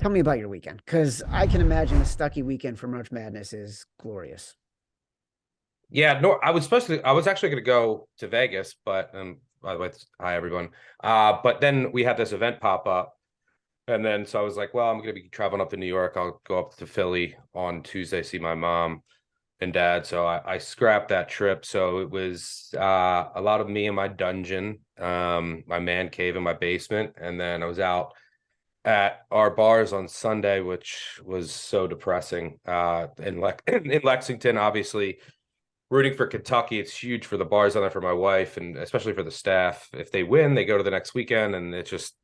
Tell me about your weekend, because I can imagine a Stucky weekend for March Madness is glorious. Yeah, no, I was actually going to go to Vegas, but by the way, hi everyone. But then we had this event pop up, and then so I was like, well, I'm going to be traveling up to New York. I'll go up to Philly on Tuesday, see my mom and dad. So I scrapped that trip. So it was a lot of me in my dungeon, my man cave in my basement, and then I was out at our bars on Sunday, which was so depressing. In Lexington, obviously rooting for Kentucky. It's huge for the bars on there for my wife and especially for the staff. If they win, they go to the next weekend and it's just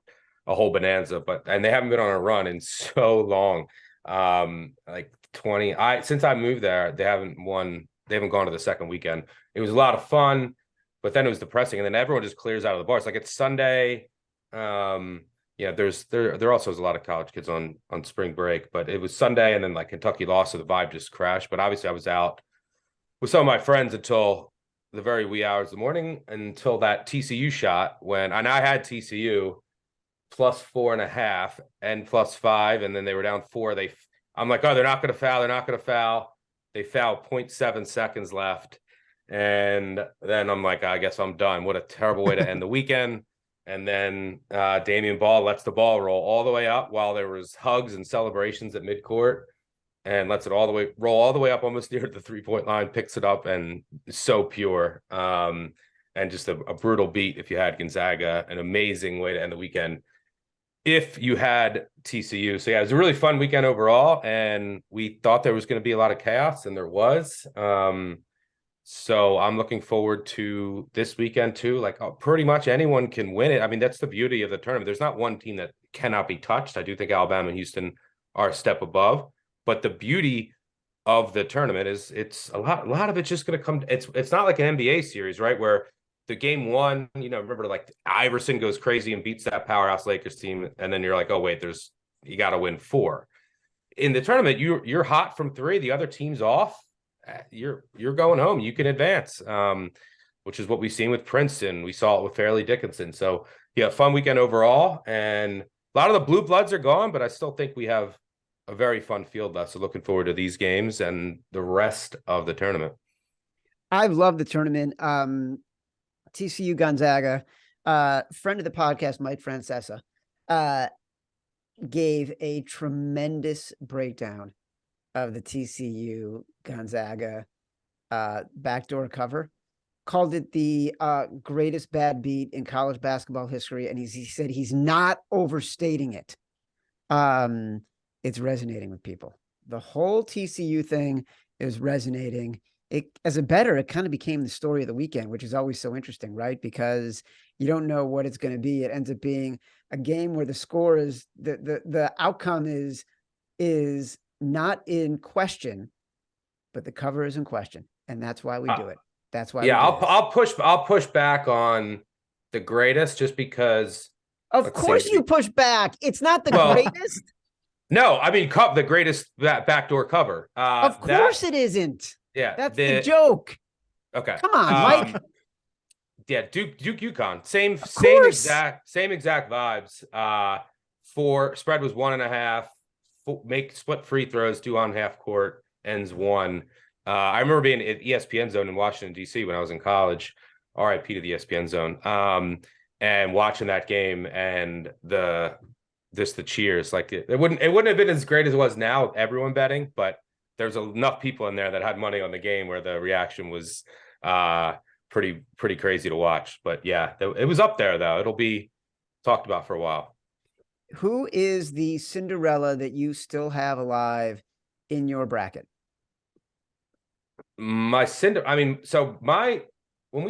a whole bonanza. And they haven't been on a run in so long. Like 20. Since I moved there, they haven't won, they haven't gone to the second weekend. It was a lot of fun, but then it was depressing. And then everyone just clears out of the bars. Like it's Sunday. Yeah, there also is a lot of college kids on spring break, but it was Sunday and then like Kentucky lost, so the vibe just crashed. But obviously I was out with some of my friends until the very wee hours of the morning, until that TCU shot and I had TCU plus 4.5 and plus 5, and then they were down 4. I'm like, oh, they're not going to foul. They're not going to foul. They foul 0.7 seconds left. And then I'm like, I guess I'm done. What a terrible way to end the weekend. And then Damian Ball lets the ball roll all the way up while there was hugs and celebrations at midcourt, and lets it roll all the way up almost near the 3-point line, picks it up, and so pure. And just a brutal beat if you had Gonzaga, an amazing way to end the weekend if you had TCU. So yeah, it was a really fun weekend overall, and we thought there was going to be a lot of chaos, and there was. So I'm looking forward to this weekend too. Like pretty much anyone can win it. I mean, that's the beauty of the tournament. There's not one team that cannot be touched. I do think Alabama and Houston are a step above. But the beauty of the tournament is it's a lot of it's just going to come. It's not like an NBA series, right? Where the game one, remember like Iverson goes crazy and beats that powerhouse Lakers team, and then you're like, oh wait, you got to win 4. In the tournament, you're hot from 3. The other team's off. You're going home. You can advance, which is what we've seen with Princeton. We saw it with Fairleigh Dickinson. So yeah, fun weekend overall, and a lot of the blue bloods are gone, but I still think we have a very fun field left. So looking forward to these games and the rest of the tournament. I've loved the tournament. TCU Gonzaga, friend of the podcast, Mike Francesa, gave a tremendous breakdown of the TCU Gonzaga backdoor cover, called it the greatest bad beat in college basketball history. And he said he's not overstating it. It's resonating with people. The whole TCU thing is resonating. As a bettor, it kind of became the story of the weekend, which is always so interesting, right? Because you don't know what it's going to be. It ends up being a game where the score is the outcome is not in question, but the cover is in question, and that's why we do it. That's why. Yeah, I'll push back on the greatest, just because. Of course, you push back. It's not the greatest. No, I mean the greatest backdoor cover. Of course it isn't. Yeah, that's the joke. Okay, come on, Mike. Yeah, Duke UConn, same exact vibes. Spread was 1.5. Make split free throws, 2 on half court, ends 1. I remember being at ESPN Zone in Washington D.C. when I was in college. RIP to the ESPN Zone. And watching that game and the cheers, like it wouldn't have been as great as it was now, everyone betting, but there's enough people in there that had money on the game where the reaction was pretty crazy to watch. But yeah, it was up there though. It'll be talked about for a while. Who is the Cinderella that you still have alive in your bracket? When we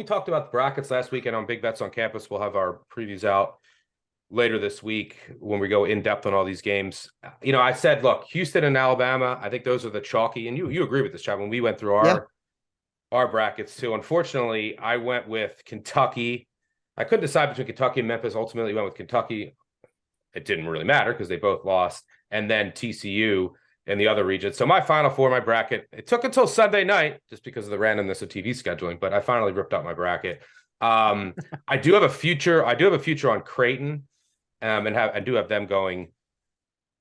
talked about the brackets last weekend on Big Bets on Campus, we'll have our previews out later this week when we go in depth on all these games. I said, look, Houston and Alabama, I think those are the chalky, and you agree with this, Chad, when we went through our brackets too. Unfortunately, I went with Kentucky. I couldn't decide between Kentucky and Memphis. Ultimately went with Kentucky. It didn't really matter because they both lost. And then TCU in the other region. So my final 4, my bracket, it took until Sunday night just because of the randomness of TV scheduling, but I finally ripped out my bracket. I do have a future on Creighton, and I do have them going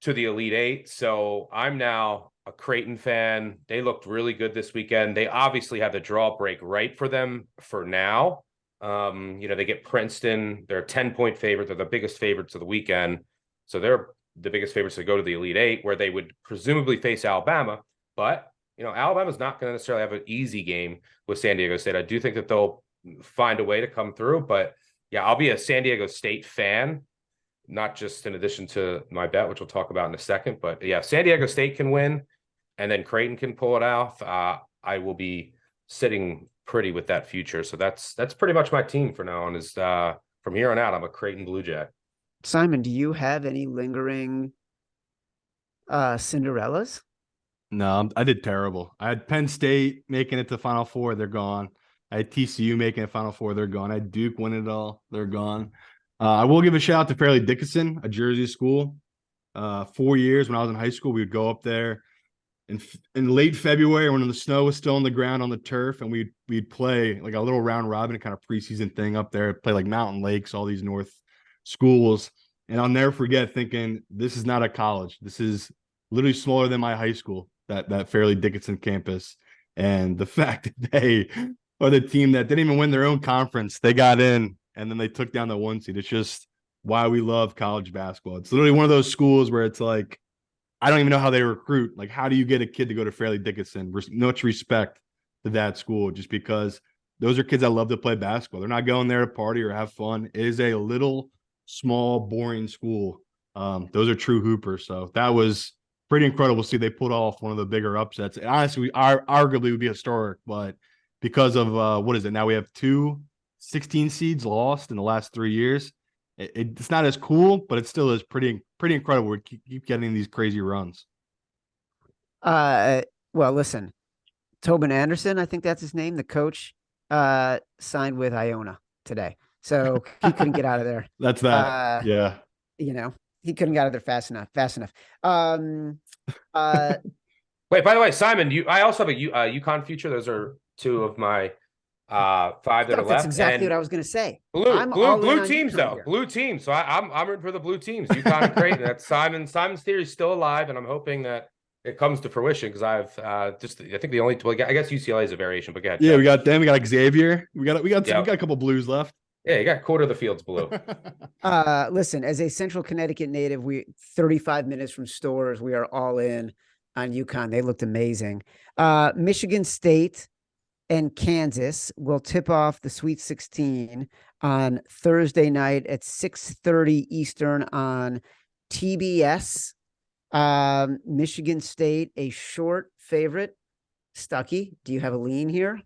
to the Elite Eight. So I'm now a Creighton fan. They looked really good this weekend. They obviously have the draw break right for them for now. They get Princeton. They're a 10-point favorite. They're the biggest favorites of the weekend. So they're the biggest favorites to go to the Elite Eight, where they would presumably face Alabama. But, Alabama's not going to necessarily have an easy game with San Diego State. I do think that they'll find a way to come through. But, yeah, I'll be a San Diego State fan, not just in addition to my bet, which we'll talk about in a second. But, yeah, San Diego State can win, and then Creighton can pull it off. I will be sitting pretty with that future. So that's pretty much my team for now on. Is from here on out, I'm a Creighton Blue Jack. Simon, do you have any lingering Cinderellas? No, I did terrible. I had Penn State making it to Final Four. They're gone. I had TCU making it Final Four. They're gone. I had Duke winning it all. They're gone. I will give a shout out to Fairleigh Dickinson, a Jersey school. 4 years when I was in high school, we would go up there in late February when the snow was still on the ground on the turf, and we'd play like a little round robin kind of preseason thing up there, play like Mountain Lakes, all these North schools. And I'll never forget thinking, this is not a college. This is literally smaller than my high school, that Fairleigh Dickinson campus. And the fact that they are the team that didn't even win their own conference, they got in and then they took down the 1 seed. It's just why we love college basketball. It's literally one of those schools where it's like, I don't even know how they recruit. Like, how do you get a kid to go to Fairleigh Dickinson? Much respect to that school, just because those are kids that love to play basketball. They're not going there to party or have fun. It is a little, small, boring school. Those are true hoopers. So that was pretty incredible to see. They pulled off one of the bigger upsets. And honestly, arguably would be historic, but because of what is it? Now we have 16 seeds lost in the last 3 years. It's not as cool, but it still is pretty incredible. We keep getting these crazy runs. Well, listen, Tobin Anderson, I think that's his name, the coach, signed with Iona today. So he couldn't get out of there. That's that. Yeah. He couldn't get out of there fast enough. Wait, by the way, Simon, I also have a UConn future. Those are two of my 5 that are left. That's exactly what I was going to say. Blue teams though. Here. Blue teams. So I'm rooting for the blue teams. UConn and Creighton. That's Simon's theory is still alive, and I'm hoping that it comes to fruition, because I think the only, I guess UCLA is a variation, but go ahead. Yeah, we got them. We got Xavier. We got a couple blues left. Yeah, you got quarter of the field's blue. Listen, as a Central Connecticut native, 35 minutes from Stores, we are all in on UConn. They looked amazing. Michigan State and Kansas will tip off the Sweet 16 on Thursday night at 6:30 Eastern on TBS. Michigan State, a short favorite. Stuckey, do you have a lean here?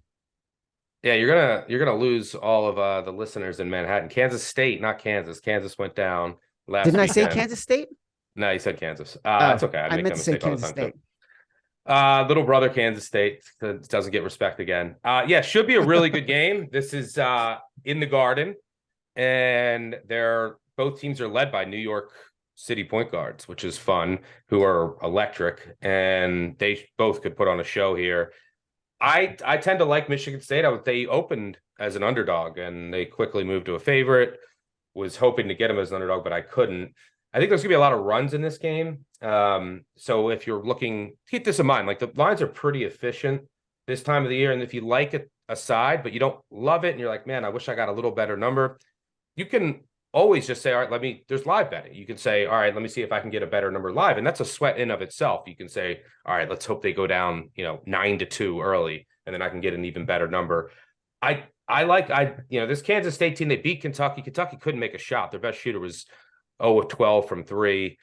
Yeah, you're gonna lose all of the listeners in Manhattan. Kansas State, not Kansas. Kansas went down last Didn't weekend. I say Kansas State? No, you said Kansas. It's okay. I meant to say Kansas State. Little brother Kansas State doesn't get respect again. Yeah, should be a really good game. This is in the Garden, and both teams are led by New York City point guards, which is fun, who are electric, and they both could put on a show here. I tend to like Michigan State. They opened as an underdog, and they quickly moved to a favorite. Was hoping to get them as an underdog, but I couldn't. I think there's going to be a lot of runs in this game. So if you're looking, keep this in mind. Like, the lines are pretty efficient this time of the year, and if you like it aside, but you don't love it, and you're like, man, I wish I got a little better number, you can always just say, all right, there's live betting. You can say, all right, let me see if I can get a better number live. And that's a sweat in of itself. You can say, all right, let's hope they go down, 9-2 early, and then I can get an even better number. This Kansas State team, they beat Kentucky. Kentucky couldn't make a shot. Their best shooter was 0 of 12 from 3.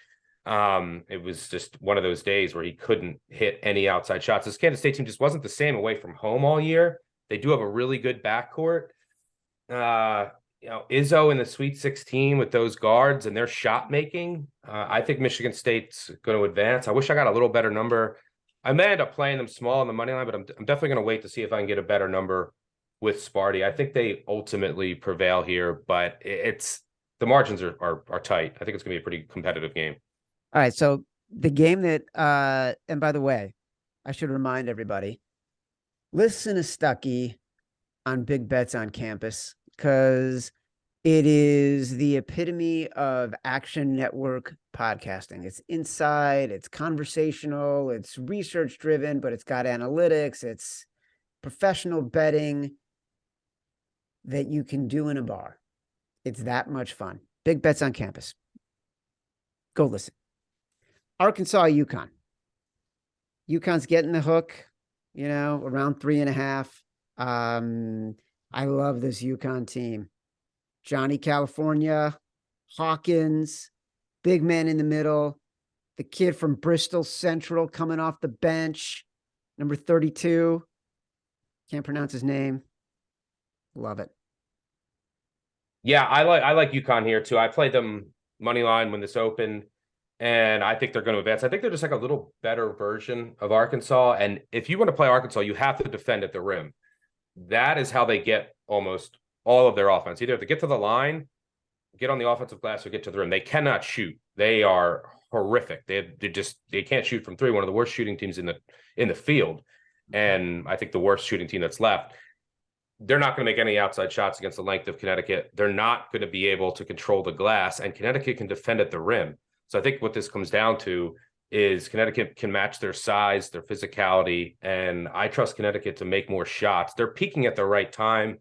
It was just one of those days where he couldn't hit any outside shots. This Kansas State team just wasn't the same away from home all year. They do have a really good backcourt. Izzo in the Sweet 16 with those guards and their shot making. I think Michigan State's going to advance. I wish I got a little better number. I may end up playing them small on the money line, but I'm definitely going to wait to see if I can get a better number with Sparty. I think they ultimately prevail here, but the margins are tight. I think it's going to be a pretty competitive game. All right. So the game that, and by the way, I should remind everybody, listen to Stuckey on Big Bets on Campus, because It is the epitome of Action Network podcasting. It's inside, it's conversational, it's research driven, but it's got analytics, it's professional betting that you can do in a bar. It's that much fun. Big bets on campus. Go listen. Arkansas, UConn. UConn's getting the hook, around 3.5. I love this UConn team. Johnny California, Hawkins, big man in the middle, the kid from Bristol Central coming off the bench, number 32. Can't pronounce his name. Love it. Yeah, I like UConn here too. I played them money line when this opened, and I think they're going to advance. I think they're just like a little better version of Arkansas. And if you want to play Arkansas, you have to defend at the rim. That is how they get almost all of their offense. Either to get to the line, get on the offensive glass, or get to the rim. They cannot shoot. They are horrific. They can't shoot from three. One of the worst shooting teams in the field, and I think the worst shooting team that's left. They're not going to make any outside shots against the length of Connecticut. They're not going to be able to control the glass, and Connecticut can defend at the rim. So I think what this comes down to is Connecticut can match their size, their physicality, and I trust Connecticut to make more shots. They're peaking at the right time.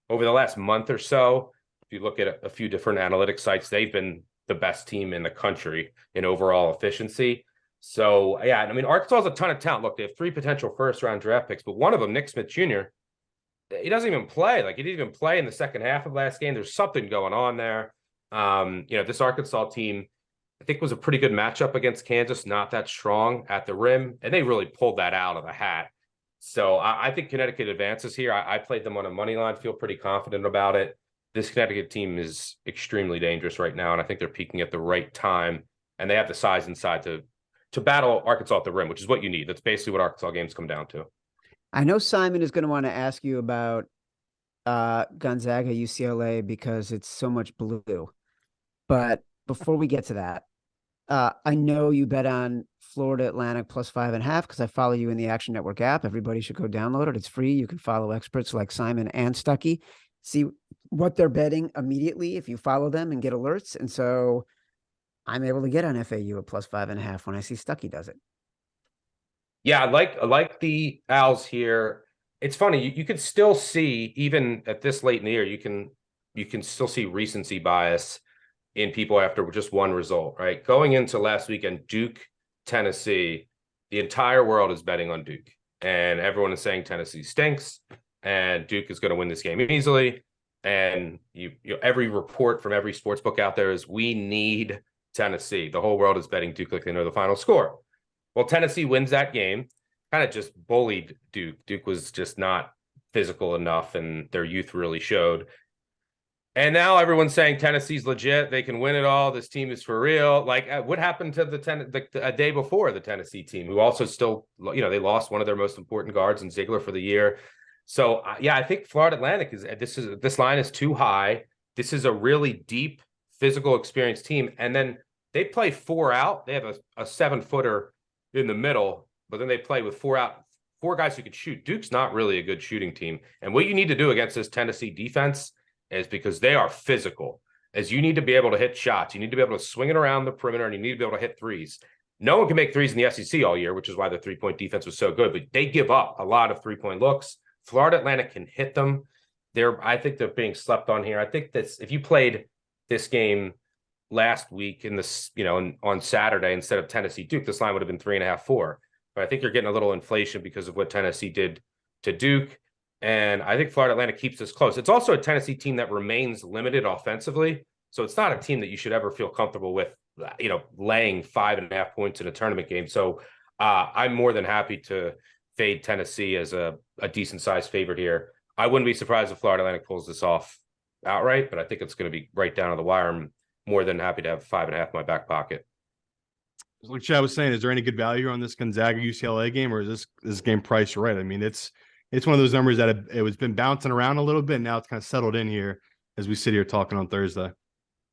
Over the last month or so, if you look at a few different analytics sites, they've been the best team in the country in overall efficiency. So, yeah, I mean, Arkansas has a ton of talent. Look, they have 3 potential first-round draft picks, but one of them, Nick Smith Jr., he doesn't even play. Like, he didn't even play in the second half of last game. There's something going on there. This Arkansas team, I think, was a pretty good matchup against Kansas, not that strong at the rim, and they really pulled that out of the hat. So I think Connecticut advances here. I played them on a money line, feel pretty confident about it. This Connecticut team is extremely dangerous right now, and I think they're peaking at the right time, and they have the size inside to battle Arkansas at the rim, which is what you need. That's basically what Arkansas games come down to. I know Simon is going to want to ask you about Gonzaga, UCLA, because it's so much blue. But before we get to that, I know you bet on Florida Atlantic plus 5.5 because I follow you in the Action Network app. Everybody should go download it. It's free. You can follow experts like Simon and Stuckey, see what they're betting immediately if you follow them and get alerts. And so I'm able to get on FAU at plus 5.5 when I see Stuckey does it. Yeah, I like the Owls here. It's funny, you can still see, even at this late in the year, you can still see recency bias in people after just one result, right? Going into last weekend, Duke, Tennessee, the entire world is betting on Duke. And everyone is saying Tennessee stinks and Duke is going to win this game easily. And every report from every sports book out there is we need Tennessee. The whole world is betting Duke like they know the final score. Well, Tennessee wins that game, kind of just bullied Duke. Duke was just not physical enough, and their youth really showed. And now everyone's saying Tennessee's legit. They can win it all. This team is for real. Like, what happened to a day before the Tennessee team, who also still, they lost one of their most important guards in Ziegler for the year. So, I think Florida Atlantic this line is too high. This is a really deep, physical, experienced team. And then they play 4 out. They have a 7-footer in the middle, but then they play with 4 out, 4 guys who could shoot. Duke's not really a good shooting team. And what you need to do against this Tennessee defense is, because they are physical, is you need to be able to hit shots. You need to be able to swing it around the perimeter, and you need to be able to hit threes. No one can make threes in the SEC all year, which is why the 3-point defense was so good, but they give up a lot of 3-point looks. Florida Atlantic can hit them. I think they're being slept on here. I think that's, if you played this game last week on Saturday instead of Tennessee Duke, this line would have been 3.5, 4. But I think you're getting a little inflation because of what Tennessee did to Duke. And I think Florida Atlantic keeps this close. It's also a Tennessee team that remains limited offensively. So it's not a team that you should ever feel comfortable with, laying 5.5 points in a tournament game. So I'm more than happy to fade Tennessee as a decent sized favorite here. I wouldn't be surprised if Florida Atlantic pulls this off outright, but I think it's going to be right down to the wire. I'm more than happy to have 5.5 in my back pocket. Like Chad was saying, is there any good value on this Gonzaga UCLA game, or is this game priced right? I mean, it's one of those numbers that it was been bouncing around a little bit. Now it's kind of settled in here as we sit here talking on Thursday.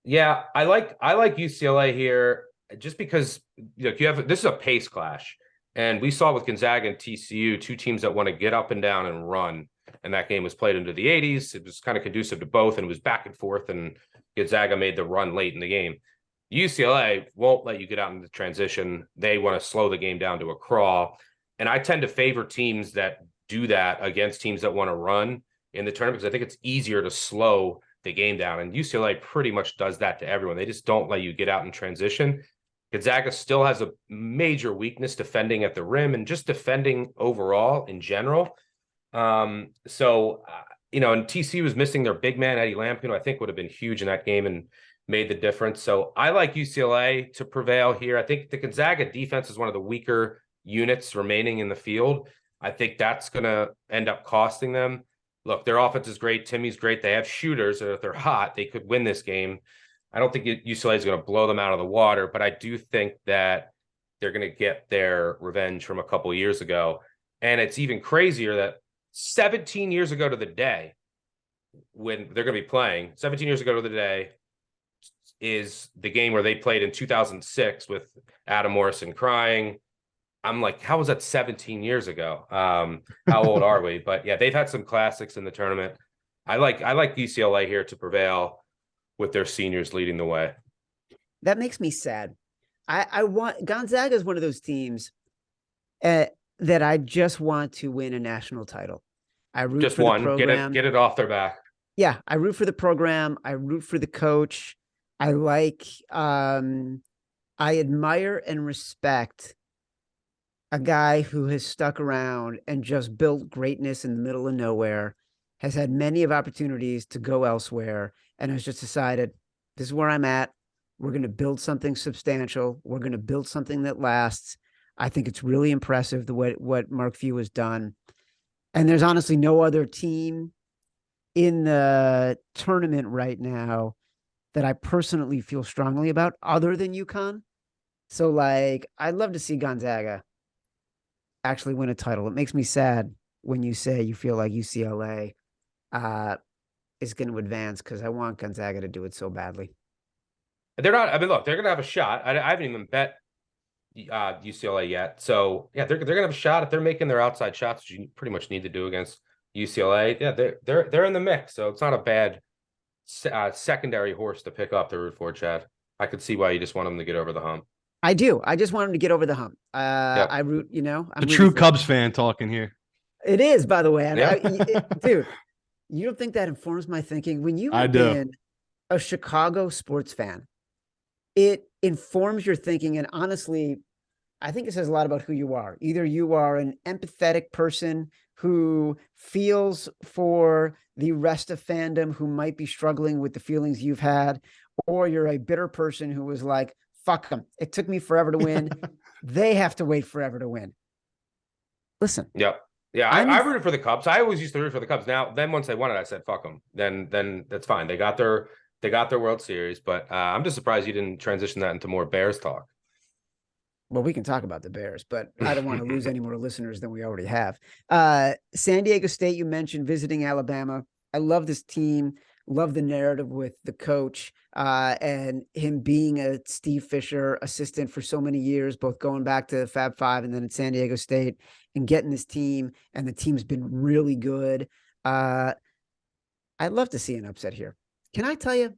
Yeah, I like UCLA here just because this is a pace clash, and we saw with Gonzaga and TCU, 2 teams that want to get up and down and run. and that game was played into the 80s. It was kind of conducive to both, and it was back and forth, and Gonzaga made the run late in the game. UCLA won't let you get out into transition. They want to slow the game down to a crawl. And I tend to favor teams that do that against teams that want to run in the tournament, because I think it's easier to slow the game down. And UCLA pretty much does that to everyone. They just don't let you get out in transition. Gonzaga still has a major weakness defending at the rim and just defending overall in general. And TCU was missing their big man, Eddie Lampkin, who I think would have been huge in that game and made the difference. So I like UCLA to prevail here. I think the Gonzaga defense is one of the weaker units remaining in the field. I think that's going to end up costing them. Look, their offense is great. Timmy's great. They have shooters, and if they're hot, they could win this game. I don't think UCLA is going to blow them out of the water, but I do think that they're going to get their revenge from a couple of years ago. And it's even crazier that 17 years ago to the day, when they're going to be playing, 17 years ago to the day, is the game where they played in 2006 with Adam Morrison crying. I'm like, how was that 17 years ago? How old are we? But yeah, they've had some classics in the tournament. I like UCLA here to prevail with their seniors leading the way. That makes me sad. I want Gonzaga is one of those teams that I just want to win a national title. I root just for one, the program. Get it off their back. Yeah, I root for the program. I root for the coach. I admire and respect a guy who has stuck around and just built greatness in the middle of nowhere, has had many of opportunities to go elsewhere, and has just decided, this is where I'm at. We're going to build something substantial. We're going to build something that lasts. I think it's really impressive what Mark Few has done. And there's honestly no other team in the tournament right now that I personally feel strongly about other than UConn. So, like, I'd love to see Gonzaga actually win a title. It makes me sad when you say you feel like UCLA is going to advance, because I want Gonzaga to do it so badly. They're not. I mean, look, they're going to have a shot. I haven't even bet UCLA yet. So yeah, they're going to have a shot if they're making their outside shots, which you pretty much need to do against UCLA. Yeah, they're in the mix. So it's not a bad secondary horse to pick up to root for, Chad. I could see why you just want them to get over the hump. I do. I just want them to get over the hump. Yep. I root, I'm a true Cubs fan talking here. It is, by the way. Yeah. Dude, you don't think that informs my thinking? When you have do. been a Chicago sports fan, it informs your thinking. And honestly, I think it says a lot about who you are. Either you are an empathetic person who feels for the rest of fandom who might be struggling with the feelings you've had, or you're a bitter person who was like, fuck them. It took me forever to win. They have to wait forever to win. Listen. Yep. Yeah, I rooted for the Cubs. I always used to root for the Cubs. Then once they won it, I said, fuck them. Then that's fine. They got their World Series, but I'm just surprised you didn't transition that into more Bears talk. Well, we can talk about the Bears, but I don't want to lose any more listeners than we already have. San Diego State, you mentioned visiting Alabama. I love this team. Love the narrative with the coach and him being a Steve Fisher assistant for so many years, both going back to Fab Five and then at San Diego State, and getting this team. And the team's been really good. I'd love to see an upset here. Can I tell you?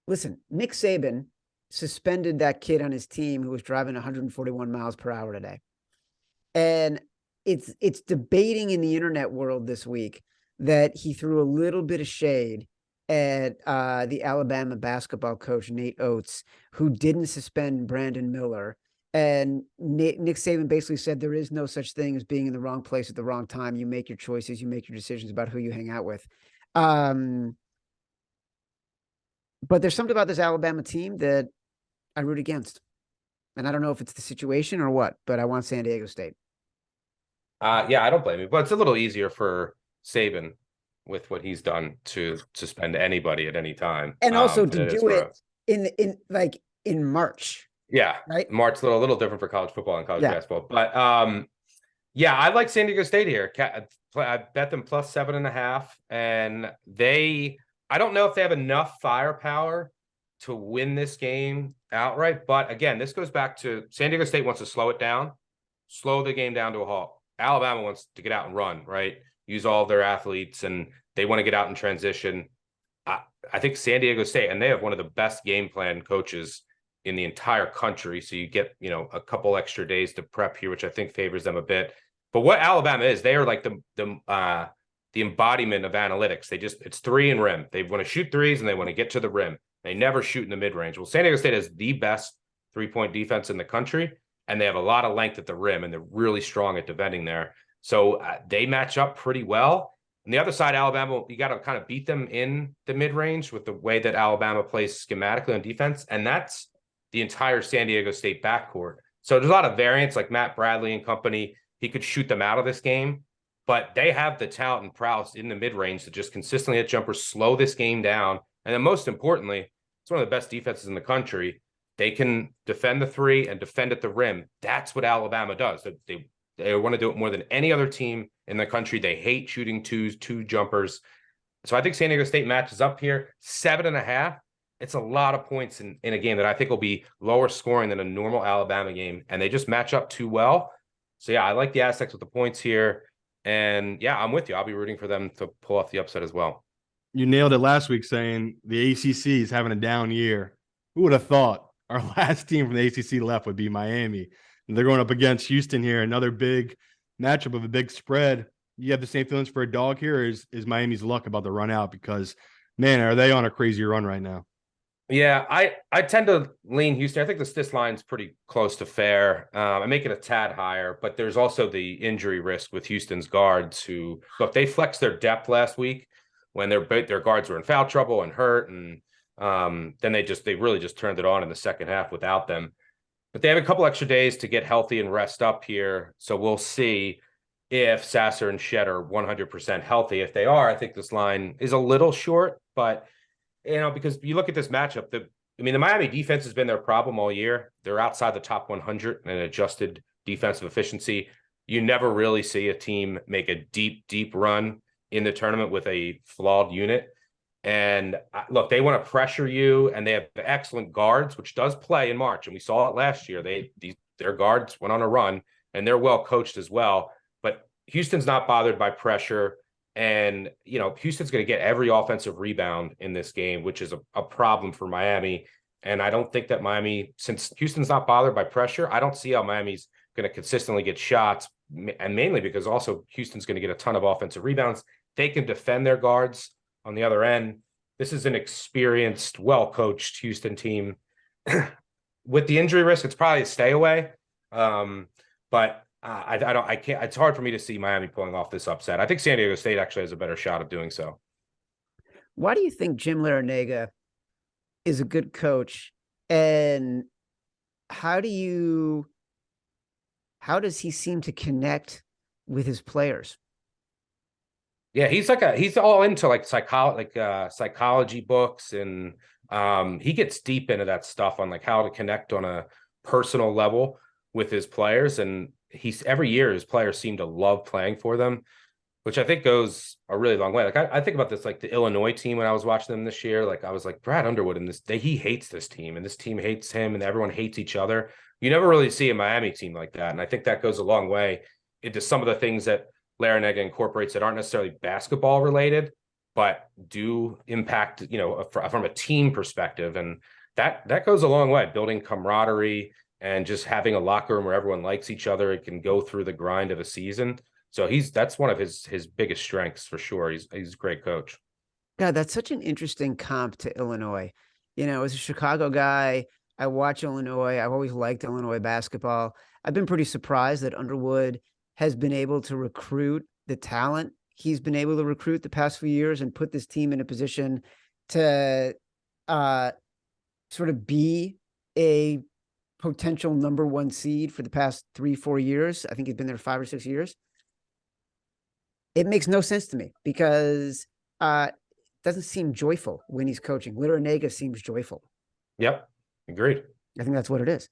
Listen, Nick Saban suspended that kid on his team who was driving 141 miles per hour today. And it's debating in the internet world this week that he threw a little bit of shade at the Alabama basketball coach, Nate Oates, who didn't suspend Brandon Miller. And Nick Saban basically said there is no such thing as being in the wrong place at the wrong time. You make your choices. You make your decisions about who you hang out with. But there's something about this Alabama team that I root against. And I don't know if it's the situation or what, but I want San Diego State. Yeah, I don't blame you. But it's a little easier for Saban with what he's done to suspend anybody at any time, and also to do it in March. Yeah, right. March, a little different for college football and college basketball, but yeah, I like San Diego State here. I bet them plus 7.5, and I don't know if they have enough firepower to win this game outright. But again, this goes back to San Diego State wants to slow it down, slow the game down to a halt. Alabama wants to get out and run, right? use all of their athletes, and they want to get out in transition. I think San Diego State, and they have one of the best game plan coaches in the entire country. So you get, a couple extra days to prep here, which I think favors them a bit. But what Alabama is, they are like the embodiment of analytics. It's three and rim. They want to shoot threes and they want to get to the rim. They never shoot in the mid range. Well, San Diego State has the best 3-point defense in the country, and they have a lot of length at the rim, and they're really strong at defending there. So they match up pretty well. On the other side, Alabama, you got to kind of beat them in the mid range with the way that Alabama plays schematically on defense, and that's the entire San Diego State backcourt. So there's a lot of variance, like Matt Bradley and company. He could shoot them out of this game, but they have the talent and prowess in the mid-range to just consistently hit jumpers, slow this game down. And then most importantly, it's one of the best defenses in the country. They can defend the three and defend at the rim. That's what Alabama does. They want to do it more than any other team in the country. They hate shooting two jumpers. So I think San Diego State matches up here. 7.5. It's a lot of points in a game that I think will be lower scoring than a normal Alabama game. And they just match up too well. So yeah, I like the Aztecs with the points here. And yeah, I'm with you. I'll be rooting for them to pull off the upset as well. You nailed it last week saying the ACC is having a down year. Who would have thought our last team from the ACC left would be Miami? And they're going up against Houston here, another big matchup of a big spread. You have the same feelings for a dog here, or is Miami's luck about to run out? Because, man, are they on a crazy run right now? Yeah, I tend to lean Houston. I think this line's pretty close to fair. I make it a tad higher, but there's also the injury risk with Houston's guards who, look, they flexed their depth last week when their guards were in foul trouble and hurt, and then they really just turned it on in the second half without them. But they have a couple extra days to get healthy and rest up here, so we'll see if Sasser and Shed are 100% healthy. If they are, I think this line is a little short, but because you look at this matchup, the Miami defense has been their problem all year. They're outside the top 100 in adjusted defensive efficiency. You never really see a team make a deep run in the tournament with a flawed unit. And look, they want to pressure you, and they have excellent guards, which does play in March. And we saw it last year. Their guards went on a run, and they're well coached as well. But Houston's not bothered by pressure. And, Houston's going to get every offensive rebound in this game, which is a problem for Miami. And I don't think that Miami, since Houston's not bothered by pressure, I don't see how Miami's going to consistently get shots, and mainly because also Houston's going to get a ton of offensive rebounds. They can defend their guards on the other end. This is an experienced, well-coached Houston team. With the injury risk, it's probably a stay away. But I can't. It's hard for me to see Miami pulling off this upset. I think San Diego State actually has a better shot of doing so. Why do you think Jim Larrañaga is a good coach, and how does he seem to connect with his players? Yeah, he's all into psychology books, and he gets deep into that stuff on how to connect on a personal level with his players. And every year his players seem to love playing for them, which I think goes a really long way. I think about this, the Illinois team when I was watching them this year. I was like, Brad Underwood he hates this team, and this team hates him, and everyone hates each other. You never really see a Miami team like that. And I think that goes a long way into some of the things that Larrañaga incorporates that aren't necessarily basketball related, but do impact, from a team perspective. And that goes a long way, building camaraderie and just having a locker room where everyone likes each other. It can go through the grind of a season. So that's one of his biggest strengths for sure. He's a great coach. God, that's such an interesting comp to Illinois. As a Chicago guy, I watch Illinois. I've always liked Illinois basketball. I've been pretty surprised that Underwood has been able to recruit the talent he's been able to recruit the past few years and put this team in a position to sort of be a potential number one seed for the past 3-4 years. I think he's been there 5 or 6 years. It makes no sense to me because it doesn't seem joyful when he's coaching. Larrañaga seems joyful. Yep, agreed. I think that's what it is.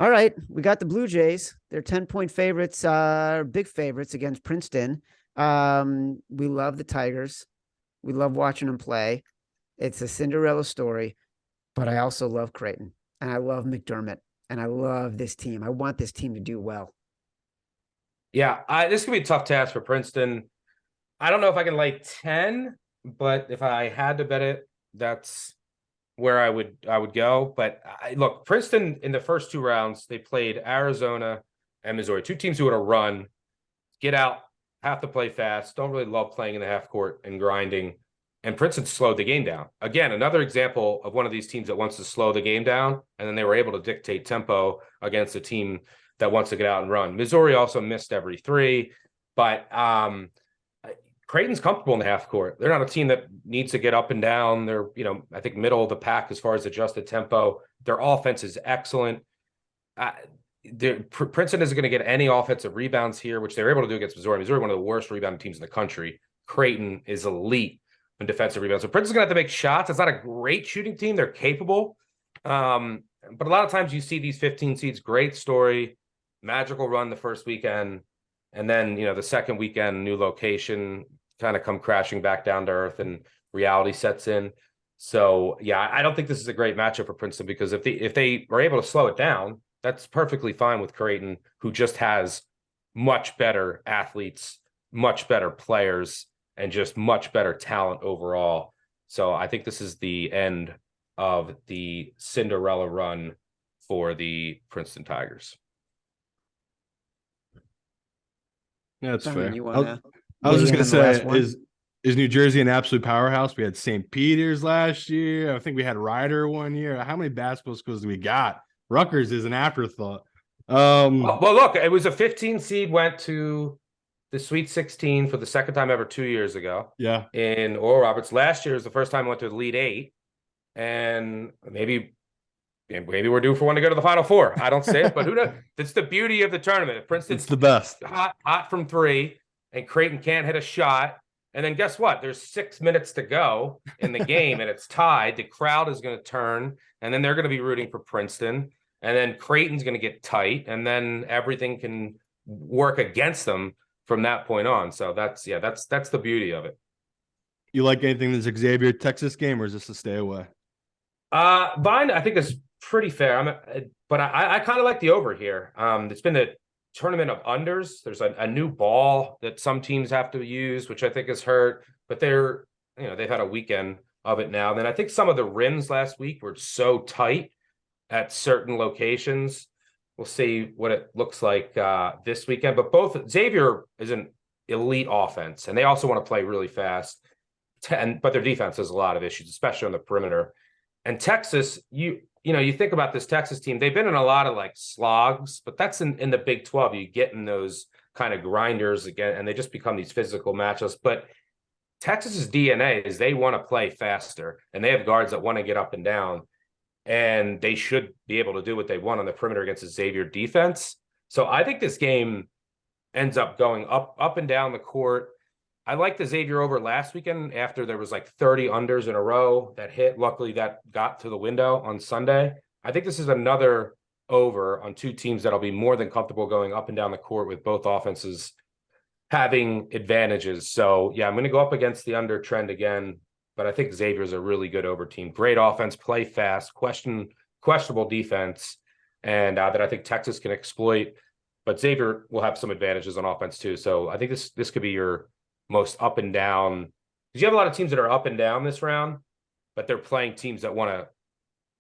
All right, we got the Blue Jays. They're 10-point favorites, big favorites against Princeton. We love the Tigers. We love watching them play. It's a Cinderella story, but I also love Creighton, and I love McDermott, and I love this team. I want this team to do well. Yeah, this could be a tough task for Princeton. I don't know if I can lay 10, but if I had to bet it, that's where I would go. But look, Princeton in the first two rounds, they played Arizona and Missouri, two teams who would have run, get out, have to play fast, don't really love playing in the half court and grinding. And Princeton slowed the game down. Again, another example of one of these teams that wants to slow the game down, and then they were able to dictate tempo against a team that wants to get out and run. Missouri also missed every three, but Creighton's comfortable in the half court. They're not a team that needs to get up and down. They're, I think middle of the pack as far as adjusted tempo. Their offense is excellent. Princeton isn't going to get any offensive rebounds here, which they were able to do against Missouri. Missouri, one of the worst rebounding teams in the country. Creighton is elite in defensive rebounds. So Princeton's going to have to make shots. It's not a great shooting team. They're capable. But a lot of times you see these 15 seeds, great story, magical run the first weekend. And then, the second weekend, new location, kind of come crashing back down to earth and reality sets in. So, yeah, I don't think this is a great matchup for Princeton because if they are able to slow it down, that's perfectly fine with Creighton, who just has much better athletes, much better players, and just much better talent overall. So I think this is the end of the Cinderella run for the Princeton Tigers. Yeah, that's fair. You I was just going to say, is New Jersey an absolute powerhouse? We had St. Peter's last year. I think we had Rider one year. How many basketball schools do we got? Rutgers is an afterthought. Well, look, it was a 15 seed, went to the Sweet 16 for the second time ever 2 years ago. Yeah. In Oral Roberts. Last year was the first time it went to the Elite Eight. And maybe we're due for one to go to the Final Four. I don't say it, but who knows? That's the beauty of the tournament. If Princeton's the best. Hot from three, and Creighton can't hit a shot. And then guess what? There's 6 minutes to go in the game, and it's tied. The crowd is going to turn, and then they're going to be rooting for Princeton. And then Creighton's going to get tight, and then everything can work against them from that point on. So that's the beauty of it. You like anything in this Xavier Texas game, or is this a stay away? Vine, I think is pretty fair. But I kind of like the over here. It's been the tournament of unders. There's a new ball that some teams have to use, which I think has hurt. But they've had a weekend of it now. Then I think some of the rims last week were so tight at certain locations. We'll see what it looks like this weekend. But both Xavier is an elite offense, and they also want to play really fast. But their defense has a lot of issues, especially on the perimeter. And Texas, you think about this Texas team, they've been in a lot of like slogs, but that's in the Big 12. You get in those kind of grinders again, and they just become these physical matchups. But Texas's DNA is they want to play faster, and they have guards that want to get up and down, and they should be able to do what they want on the perimeter against the Xavier defense. So I think this game ends up going up and down the court. I like the Xavier over last weekend after there was like 30 unders in a row that hit. Luckily, that got to the window on Sunday. I think this is another over on two teams that'll be more than comfortable going up and down the court with both offenses having advantages. So, yeah, I'm going to go up against the under trend again, but I think Xavier's a really good over team. Great offense, play fast, questionable defense, and that I think Texas can exploit. But Xavier will have some advantages on offense too. So I think this could be your most up and down, because you have a lot of teams that are up and down this round, but they're playing teams that want to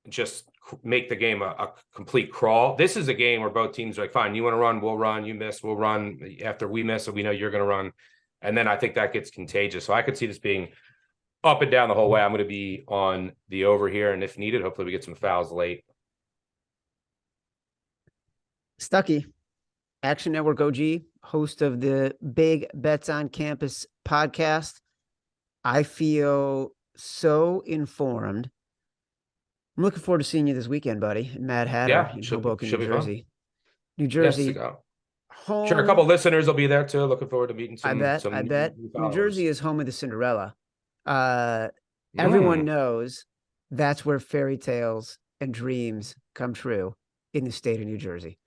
just make the game a complete crawl. This is a game where both teams are like, fine, you want to run, we'll run, you miss, we'll run. After we miss, so we know you're going to run. And then I think that gets contagious. So I could see this being up and down the whole way. I'm going to be on the over here, and if needed, hopefully we get some fouls late. Stuckey, Action Network OG, host of the Big Bets on Campus podcast. I feel so informed. I'm looking forward to seeing you this weekend, buddy. Mad Hatter in Hoboken, New Jersey. New Jersey. Yes, to go. Sure, a couple listeners will be there too. Looking forward to meeting some. I bet. New Jersey is home of the Cinderella. Everyone knows that's where fairy tales and dreams come true in the state of New Jersey.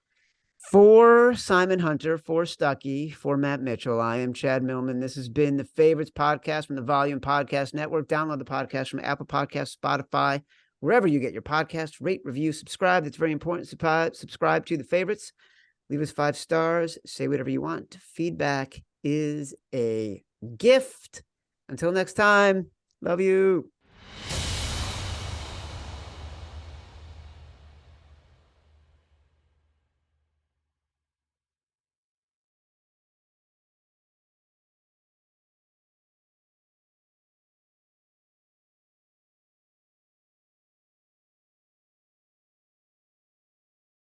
For Simon Hunter, for Stuckey, for Matt Mitchell, I am Chad Millman. This has been the Favorites podcast from the Volume Podcast Network. Download the podcast from Apple Podcasts, Spotify, wherever you get your podcasts. Rate, review, subscribe. That's very important. Subscribe to the Favorites. Leave us 5 stars. Say whatever you want. Feedback is a gift. Until next time, love you.